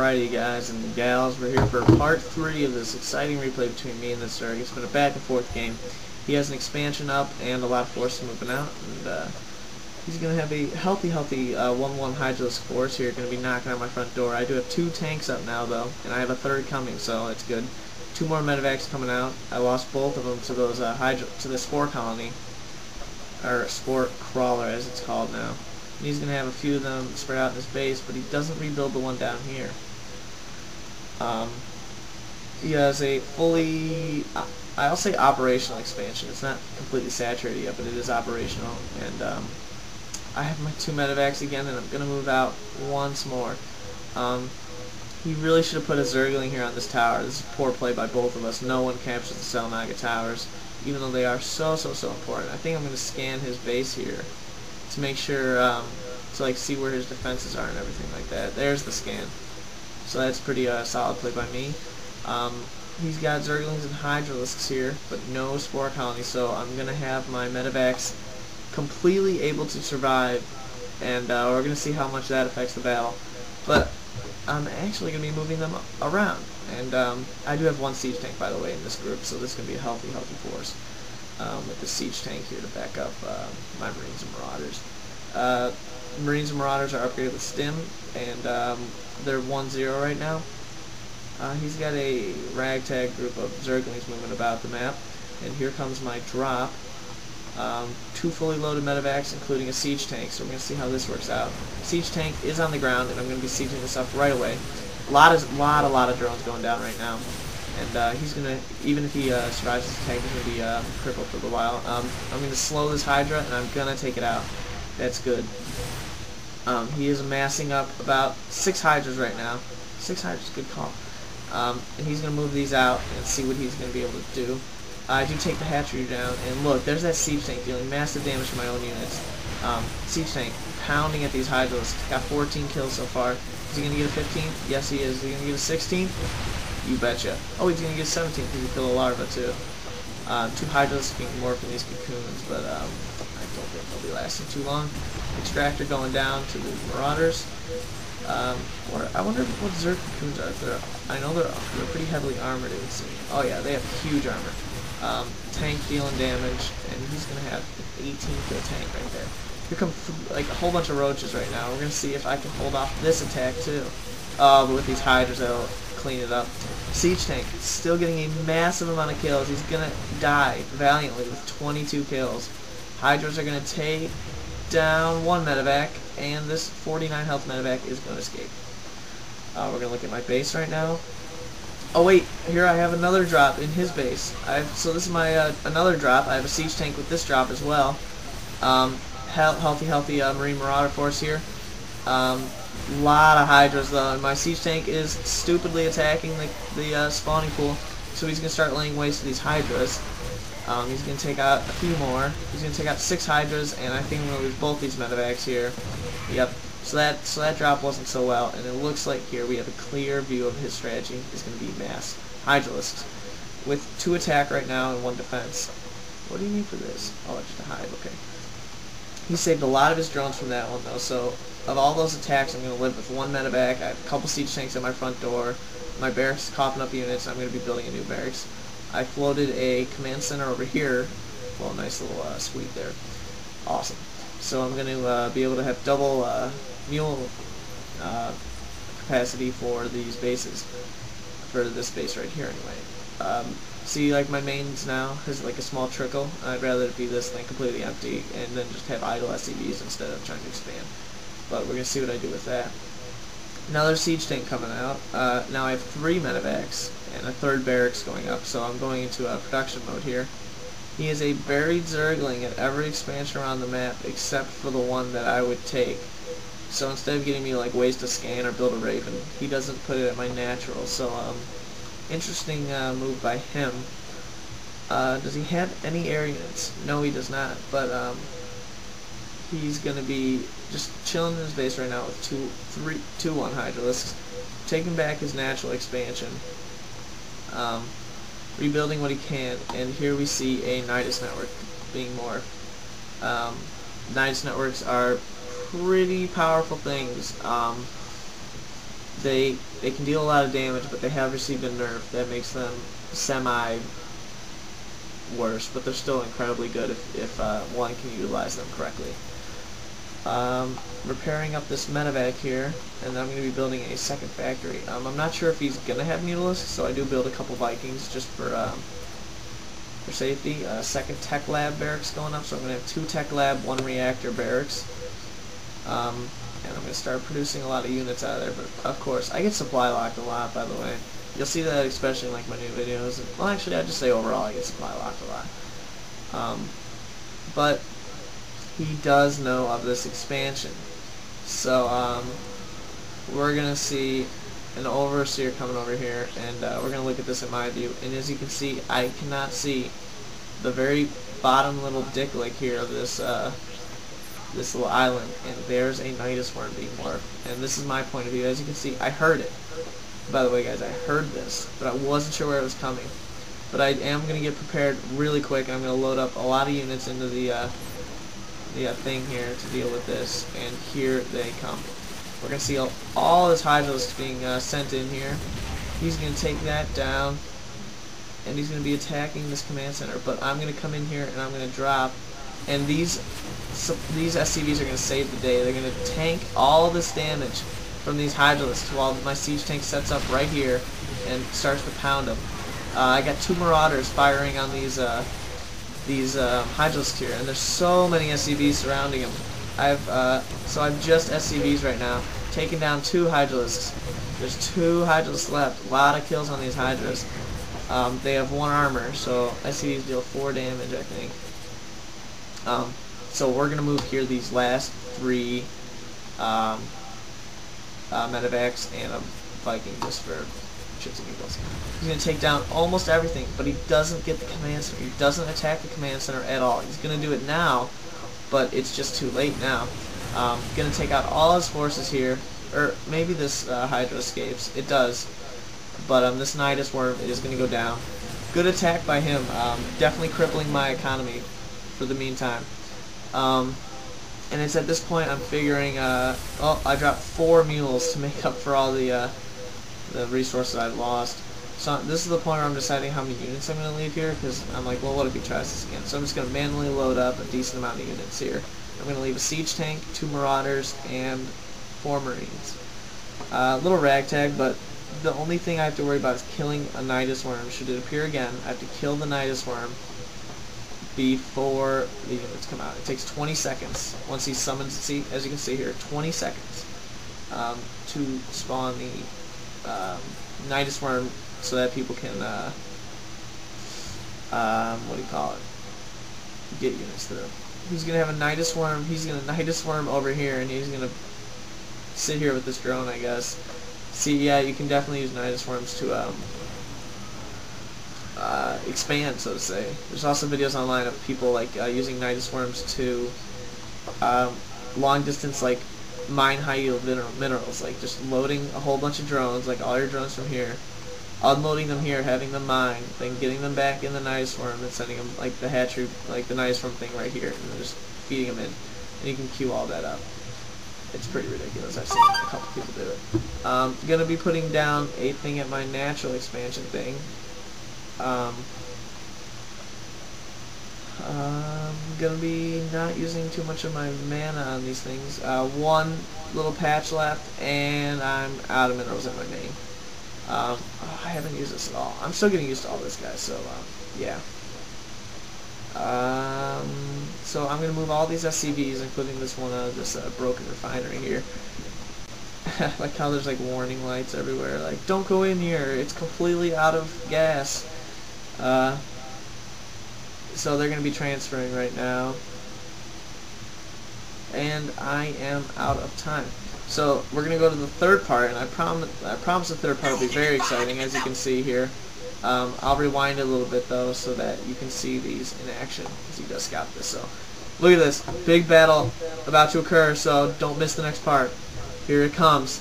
Alrighty guys and gals, we're here for part 3 of this exciting replay between me and this Zerg. It's been a back and forth game. He has an expansion up and a lot of forces moving out, and he's going to have a healthy 1-1 Hydralisk force here, going to be knocking on my front door. I do have 2 tanks up now though, and I have a 3rd coming, so it's good. 2 more medevacs coming out. I lost both of them to those to the spore colony, or spore crawler as it's called now. He's going to have a few of them spread out in his base, but he doesn't rebuild the one down here. He has a fully, I'll say operational expansion. It's not completely saturated yet, but it is operational. And I have my 2 medevacs again, and I'm going to move out once more. He really should have put a Zergling here on this tower. This is poor play by both of us. No one captures the Selnaga towers, even though they are so important. I think I'm going to scan his base here to make sure, to like see where his defenses are and everything like that. There's the scan. So that's pretty solid play by me. He's got Zerglings and Hydralisks here, but no spore colony, so I'm going to have my medevacs completely able to survive, and we're going to see how much that affects the battle. But I'm actually going to be moving them around, and I do have 1 siege tank, by the way, in this group, so this is going to be a healthy force. With the siege tank here to back up my Marines and Marauders. Marines and Marauders are upgraded with Stim, and they're 1-0 right now. He's got a ragtag group of Zerglings moving about the map, and here comes my drop. 2 fully loaded medevacs, including a siege tank, so we're going to see how this works out. Siege tank is on the ground, and I'm going to be sieging this up right away. A lot of drones going down right now. And he's going to, even if he survives his attack, he's going to be crippled for a while. I'm going to slow this Hydra, and I'm going to take it out. That's good. He is amassing up about 6 Hydras right now. 6 Hydras, good call. And he's going to move these out and see what he's going to be able to do. I do take the hatchery down, and look, there's that siege tank dealing massive damage to my own units. Siege tank pounding at these Hydras. Got 14 kills so far. Is he going to get a 15th? Yes, he is. Is he going to get a 16th? You betcha. Oh, he's going to get 17 because he killed a larva too. 2 Hydras can morph in these cocoons, but I don't think they'll be lasting too long. Extractor going down to the Marauders. Or I wonder what Zerg cocoons are. I know they're pretty heavily armored, it would seem. Oh yeah, they have huge armor. Tank dealing damage, and he's going to have an 18 kill tank right there. Here come like a whole bunch of roaches right now. We're going to see if I can hold off this attack too. But with these Hydras, that'll clean it up. Siege tank still getting a massive amount of kills. He's gonna die valiantly with 22 kills. Hydras are gonna take down 1 medevac, and this 49 health medevac is gonna escape. We're gonna look at my base right now. Oh wait, here I have another drop in his base. So this is my another drop. I have a siege tank with this drop as well. Healthy Marine Marauder force here. Lot of Hydras though, and my siege tank is stupidly attacking the spawning pool, so he's going to start laying waste to these Hydras. He's going to take out a few more. He's going to take out 6 Hydras, and I think I'm going to lose both these medevacs here. Yep, so that drop wasn't so well, and it looks like here we have a clear view of his strategy is going to be mass Hydralisks with 2 attack right now and 1 defense. What do you need for this? Oh, just a hive, okay. He saved a lot of his drones from that one though, so of all those attacks, I'm going to live with 1 medevac. I have a couple siege tanks at my front door. My barracks is coughing up units. I'm going to be building a new barracks. I floated a command center over here. Well, nice little suite there. Awesome. So I'm going to be able to have double mule capacity for these bases. For this base right here, anyway. See, like my mains now has like a small trickle. I'd rather it be this thing completely empty and then just have idle SCVs instead of trying to expand. But we're going to see what I do with that. Another siege tank coming out. Now I have 3 medevacs and a 3rd barracks going up, so I'm going into production mode here. He is a buried Zergling at every expansion around the map except for the one that I would take. So instead of getting me like ways to scan or build a Raven, he doesn't put it at my natural. So interesting move by him. Does he have any air units? No, he does not. But he's going to be just chilling in his base right now with 2-1 Hydralisks, taking back his natural expansion, rebuilding what he can, and here we see a Nidus network being morphed. Nidus networks are pretty powerful things. they can deal a lot of damage, but they have received a nerf that makes them semi worse, but they're still incredibly good if one can utilize them correctly. Repairing up this medevac here, and I'm going to be building a second factory. I'm not sure if he's going to have mutalisks, so I do build a couple Vikings just for safety. Second tech lab barracks going up, so I'm going to have 2 tech lab, 1 reactor barracks. And I'm going to start producing a lot of units out of there, but of course, I get supply locked a lot, by the way. You'll see that especially in like my new videos. Well, actually, I'd just say overall I get supply locked a lot. But he does know of this expansion. So, we're going to see an overseer coming over here, and we're going to look at this in my view. And as you can see, I cannot see the very bottom little dick lick here of this this little island, and there's a Nidus worm being morphed. And this is my point of view. As you can see, I heard it. By the way, guys, I heard this, but I wasn't sure where it was coming. But I am going to get prepared really quick. I'm going to load up a lot of units into the thing here to deal with this, and here they come. We're going to see all this Hydralisk being sent in here. He's going to take that down, and he's going to be attacking this command center. But I'm going to come in here, and I'm going to drop, and these SCVs are going to save the day. They're going to tank all this damage from these Hydralisks while my siege tank sets up right here and starts to pound them. I got 2 Marauders firing on these Hydralisks here, and there's so many SCVs surrounding them. So I've just SCVs right now, taking down 2 Hydralisks. There's 2 Hydralisks left. A lot of kills on these Hydras. They have 1 armor, so SCVs deal 4 damage, I think. So we're gonna move here these last 3 medevacs and a Viking just for shits and giggles. He's going to take down almost everything, but he doesn't get the command center. He doesn't attack the command center at all. He's going to do it now, but it's just too late now. Going to take out all his forces here, or maybe this Hydra escapes. It does, but this Nidus worm is going to go down. Good attack by him. Definitely crippling my economy for the meantime. And it's at this point I'm figuring, oh, I dropped 4 mules to make up for all the resources I've lost. So this is the point where I'm deciding how many units I'm going to leave here, because I'm like, well, what if he tries this again? So I'm just going to manually load up a decent amount of units here. I'm going to leave a siege tank, 2 Marauders, and 4 Marines. Little ragtag, but the only thing I have to worry about is killing a Nidus worm. Should it appear again, I have to kill the Nidus worm before the units come out. It takes 20 seconds once he summons, see, as you can see here, 20 seconds to spawn the Nidus worm so that people can, what do you call it, get units through. He's going to have a Nidus worm, he's going to Nidus worm over here, and he's going to sit here with this drone, I guess. See, yeah, you can definitely use Nidus worms to, expand, so to say. There's also videos online of people like using Nidus worms to long distance, like mine high yield minerals, like just loading a whole bunch of drones, like all your drones from here, unloading them here, having them mine, then getting them back in the Nidus worm and sending them like the hatchery, like the Nidus worm thing right here, and then just feeding them in, and you can queue all that up. It's pretty ridiculous. I've seen a couple people do it. I'm gonna be putting down a thing at my natural expansion thing. I'm gonna be not using too much of my mana on these things. 1 little patch left, and I'm out of minerals in my main. I haven't used this at all. I'm still getting used to all this, guys. So yeah. So I'm gonna move all these SCVs, including this one, this broken refinery here. Like how there's like warning lights everywhere, like don't go in here. It's completely out of gas. So they're going to be transferring right now, and I am out of time. So we're going to go to the third part, and I promise the third part will be very exciting, as you can see here. I'll rewind a little bit though, so that you can see these in action, because you just got this. So look at this big battle about to occur. So don't miss the next part. Here it comes.